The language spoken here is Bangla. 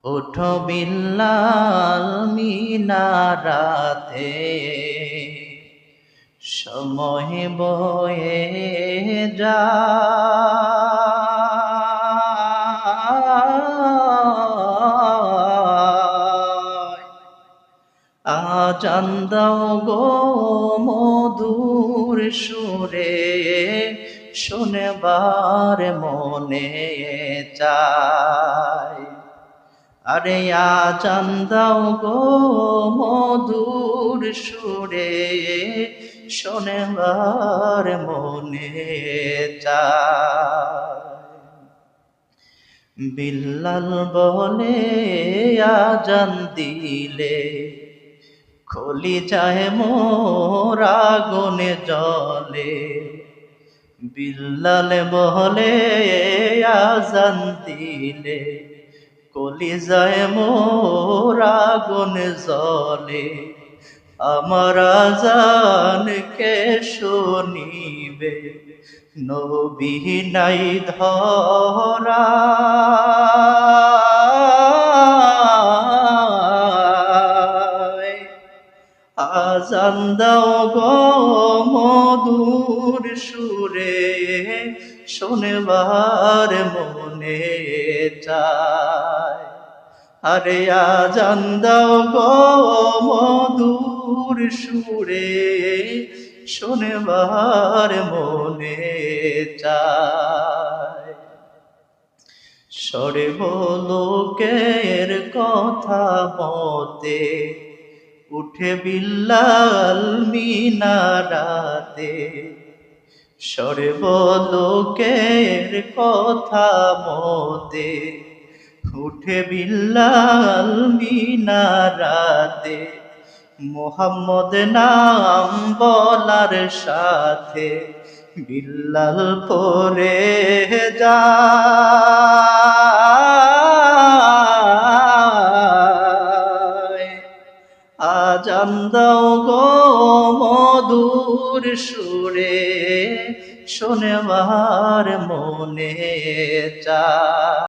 ওঠো বিল্লাল মিনারাতে, সময় বয়ে যায়। আজান দাও গো মধুর সুরে, শোনেবার মনে চায়। আরে আজান দাও গো মধুর সুরে, শোনেবার মনে চায়। বিল্লাল বলে আজান দিলে, খলি যায় মোর আগুনে জ্বলে। বিল্লাল বলে আজান দিলে, কলিজায় মোর আগুন জ্বলে। আমার আজান কে শুনিবে, নবী নাই ধরা। আজান দাও গো মধুর সুরে, শোনেবার মনে চায়। আরে আজান দাও গো মধুর সুরে, শোনেবার মনে চায়। সর্বলোকের কথা মতে, উঠে বিল্লাল মিনারাতে। সর্বলোকের কথা মতে, উঠে বিল্লাল মিনারাতে। মুহাম্মদ নাম বলার সাথে বিল্লাল পড়ে যায়। আজান দাও গো মধুর সুরে, শোনেবার মনে চায়।